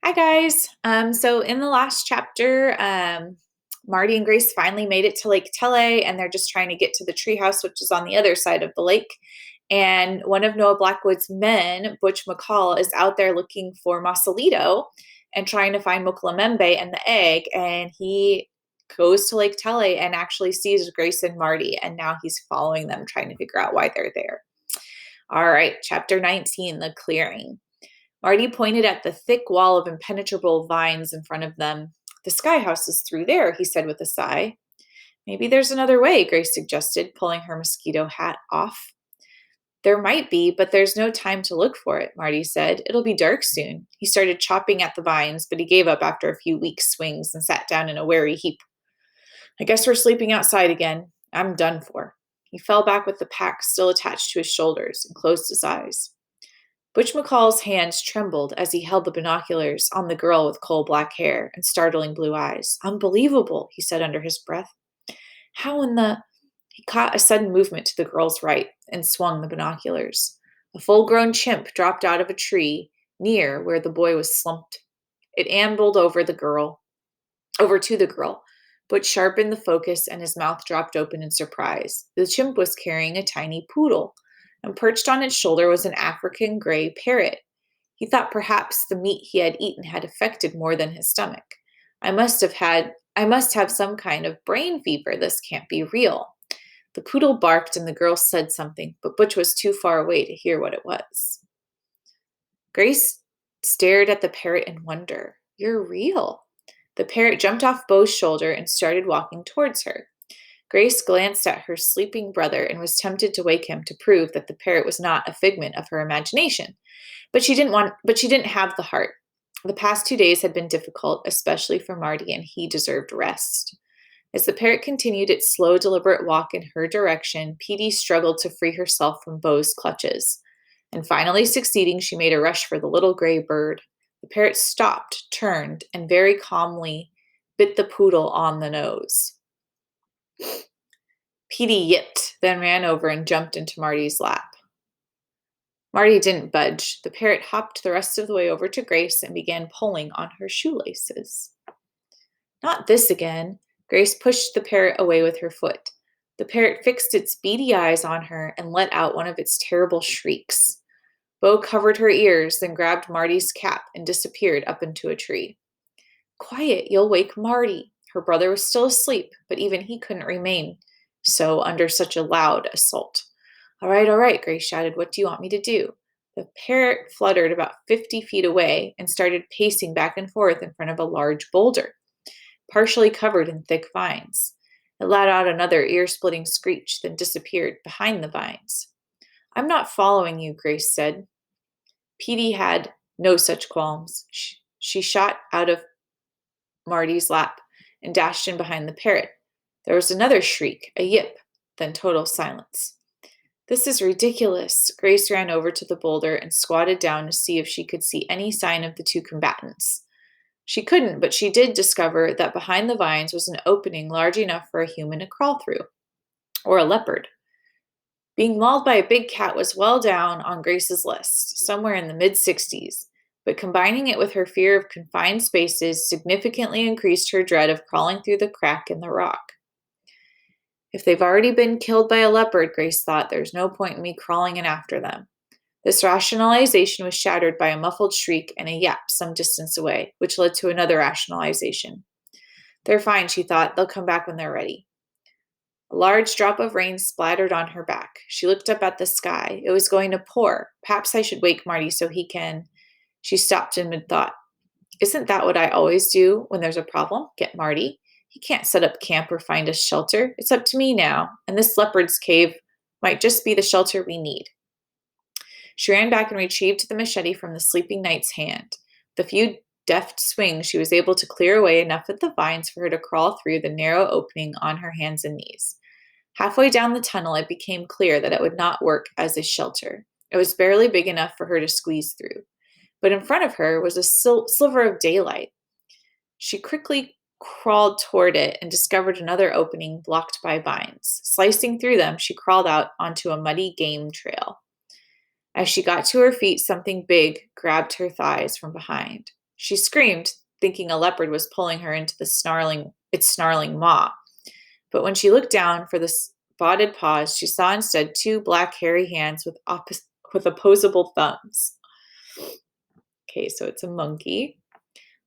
Hi guys. So in the last chapter, Marty and Grace finally made it to Lake Tele, and they're just trying to get to the treehouse, which is on the other side of the lake. And one of Noah Blackwood's men, Butch McCall, is out there looking for Masalito and trying to find Moklamembe and the egg. And he goes to Lake Tele and actually sees Grace and Marty, and now he's following them, trying to figure out why they're there. All right, chapter 19, The Clearing. Marty pointed at the thick wall of impenetrable vines in front of them. The sky house is through there, he said with a sigh. Maybe there's another way, Grace suggested, pulling her mosquito hat off. There might be, but there's no time to look for it, Marty said. It'll be dark soon. He started chopping at the vines, but he gave up after a few weak swings and sat down in a weary heap. I guess we're sleeping outside again. I'm done for. He fell back with the pack still attached to his shoulders and closed his eyes. Butch McCall's hands trembled as he held the binoculars on the girl with coal-black hair and startling blue eyes. Unbelievable, he said under his breath. How in the... He caught a sudden movement to the girl's right and swung the binoculars. A full-grown chimp dropped out of a tree near where the boy was slumped. It ambled over to the girl. Butch sharpened the focus and his mouth dropped open in surprise. The chimp was carrying a tiny poodle, and perched on its shoulder was an African gray parrot. He thought perhaps the meat he had eaten had affected more than his stomach. I must have some kind of brain fever. This can't be real. The poodle barked and the girl said something, but Butch was too far away to hear what it was. Grace stared at the parrot in wonder. You're real. The parrot jumped off Beau's shoulder and started walking towards her. Grace glanced at her sleeping brother and was tempted to wake him to prove that the parrot was not a figment of her imagination. But she didn't have the heart. The past 2 days had been difficult, especially for Marty, and he deserved rest. As the parrot continued its slow, deliberate walk in her direction, Petey struggled to free herself from Beau's clutches. And finally succeeding, she made a rush for the little gray bird. The parrot stopped, turned, and very calmly bit the poodle on the nose. Petey yipped, then ran over and jumped into Marty's lap. Marty didn't budge. The parrot hopped the rest of the way over to Grace and began pulling on her shoelaces. Not this again. Grace pushed the parrot away with her foot. The parrot fixed its beady eyes on her and let out one of its terrible shrieks. Beau covered her ears, then grabbed Marty's cap and disappeared up into a tree. Quiet, you'll wake Marty. Her brother was still asleep, but even he couldn't remain so under such a loud assault. All right, Grace shouted. What do you want me to do? The parrot fluttered about 50 feet away and started pacing back and forth in front of a large boulder, partially covered in thick vines. It let out another ear-splitting screech, then disappeared behind the vines. I'm not following you, Grace said. Petey had no such qualms. She shot out of Marty's lap and dashed in behind the parrot. There was another shriek, a yip, then total silence. This is ridiculous. Grace ran over to the boulder and squatted down to see if she could see any sign of the two combatants. She couldn't, but she did discover that behind the vines was an opening large enough for a human to crawl through, or a leopard. Being mauled by a big cat was well down on Grace's list, somewhere in the mid-60s, but combining it with her fear of confined spaces significantly increased her dread of crawling through the crack in the rock. If they've already been killed by a leopard, Grace thought, there's no point in me crawling in after them. This rationalization was shattered by a muffled shriek and a yap some distance away, which led to another rationalization. They're fine, she thought. They'll come back when they're ready. A large drop of rain splattered on her back. She looked up at the sky. It was going to pour. Perhaps I should wake Marty so he can... She stopped in mid-thought. Isn't that what I always do when there's a problem? Get Marty. He can't set up camp or find us shelter. It's up to me now, and this leopard's cave might just be the shelter we need. She ran back and retrieved the machete from the sleeping knight's hand. With a few deft swings, she was able to clear away enough of the vines for her to crawl through the narrow opening on her hands and knees. Halfway down the tunnel, it became clear that it would not work as a shelter. It was barely big enough for her to squeeze through. But in front of her was a sliver of daylight. She quickly crawled toward it and discovered another opening blocked by vines. Slicing through them, she crawled out onto a muddy game trail. As she got to her feet, something big grabbed her thighs from behind. She screamed, thinking a leopard was pulling her into its snarling maw. But when she looked down for the spotted paws, she saw instead two black hairy hands with opposable thumbs. Okay, so it's a monkey.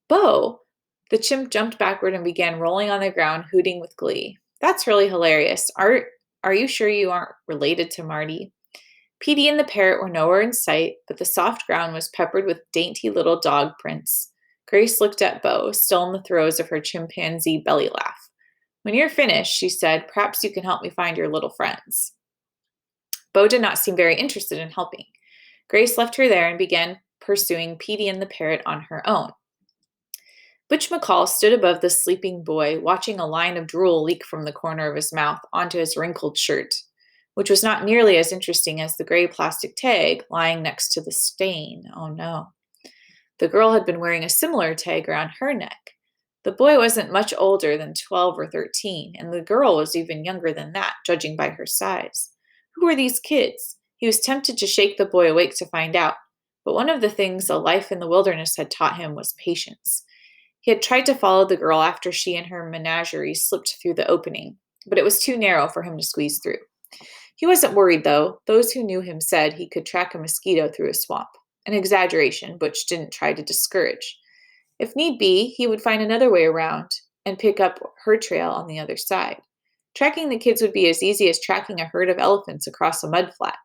Bo! The chimp jumped backward and began rolling on the ground, hooting with glee. That's really hilarious. Are you sure you aren't related to Marty? Petey and the parrot were nowhere in sight, but the soft ground was peppered with dainty little dog prints. Grace looked at Bo, still in the throes of her chimpanzee belly laugh. When you're finished, she said, perhaps you can help me find your little friends. Bo did not seem very interested in helping. Grace left her there and began pursuing Petey and the parrot on her own. Butch McCall stood above the sleeping boy, watching a line of drool leak from the corner of his mouth onto his wrinkled shirt, which was not nearly as interesting as the gray plastic tag lying next to the stain. Oh no. The girl had been wearing a similar tag around her neck. The boy wasn't much older than 12 or 13, and the girl was even younger than that, judging by her size. Who were these kids? He was tempted to shake the boy awake to find out, but one of the things a life in the wilderness had taught him was patience. He had tried to follow the girl after she and her menagerie slipped through the opening, but it was too narrow for him to squeeze through. He wasn't worried, though. Those who knew him said he could track a mosquito through a swamp. An exaggeration, Butch didn't try to discourage. If need be, he would find another way around and pick up her trail on the other side. Tracking the kids would be as easy as tracking a herd of elephants across a mud flat.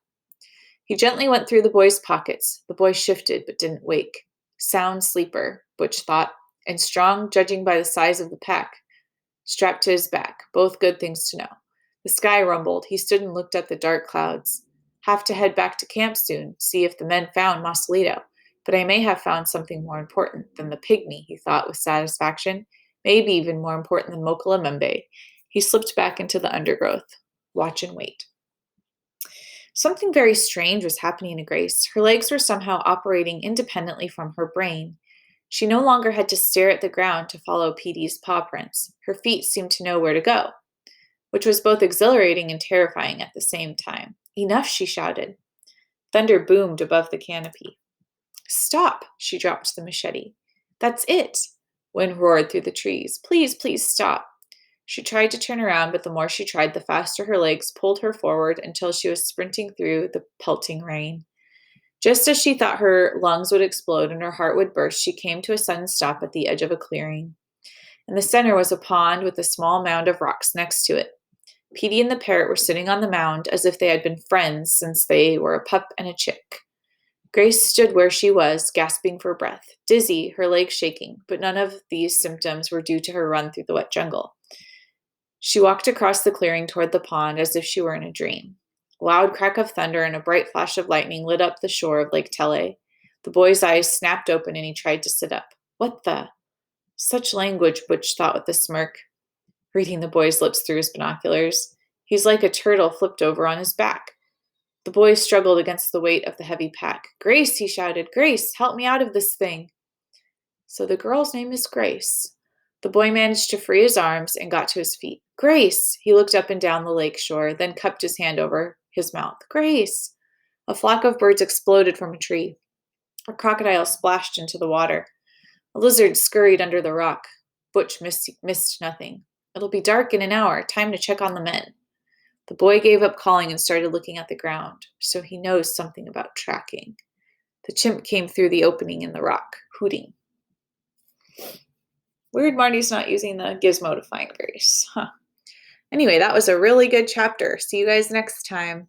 He gently went through the boy's pockets. The boy shifted but didn't wake. Sound sleeper, Butch thought, and strong, judging by the size of the pack strapped to his back. Both good things to know. The sky rumbled. He stood and looked at the dark clouds. Have to head back to camp soon, see if the men found Masalito. But I may have found something more important than the pygmy, he thought with satisfaction. Maybe even more important than Mokalamembe. He slipped back into the undergrowth. Watch and wait. Something very strange was happening to Grace. Her legs were somehow operating independently from her brain. She no longer had to stare at the ground to follow Petey's paw prints. Her feet seemed to know where to go, which was both exhilarating and terrifying at the same time. Enough, she shouted. Thunder boomed above the canopy. Stop, she dropped the machete. That's it. Wind roared through the trees. Please, please stop. She tried to turn around, but the more she tried, the faster her legs pulled her forward until she was sprinting through the pelting rain. Just as she thought her lungs would explode and her heart would burst, she came to a sudden stop at the edge of a clearing. In the center was a pond with a small mound of rocks next to it. Petey and the parrot were sitting on the mound as if they had been friends since they were a pup and a chick. Grace stood where she was, gasping for breath, dizzy, her legs shaking, but none of these symptoms were due to her run through the wet jungle. She walked across the clearing toward the pond as if she were in a dream. A loud crack of thunder and a bright flash of lightning lit up the shore of Lake Tele. The boy's eyes snapped open and he tried to sit up. What the? Such language, Butch thought with a smirk, reading the boy's lips through his binoculars. He's like a turtle flipped over on his back. The boy struggled against the weight of the heavy pack. Grace, he shouted. Grace, help me out of this thing. So the girl's name is Grace. The boy managed to free his arms and got to his feet. Grace! He looked up and down the lake shore, then cupped his hand over his mouth. Grace! A flock of birds exploded from a tree. A crocodile splashed into the water. A lizard scurried under the rock. Butch missed nothing. It'll be dark in an hour. Time to check on the men. The boy gave up calling and started looking at the ground. So he knows something about tracking. The chimp came through the opening in the rock, hooting. Weird Marty's not using the gizmo to find Grace. Huh. Anyway, that was a really good chapter. See you guys next time.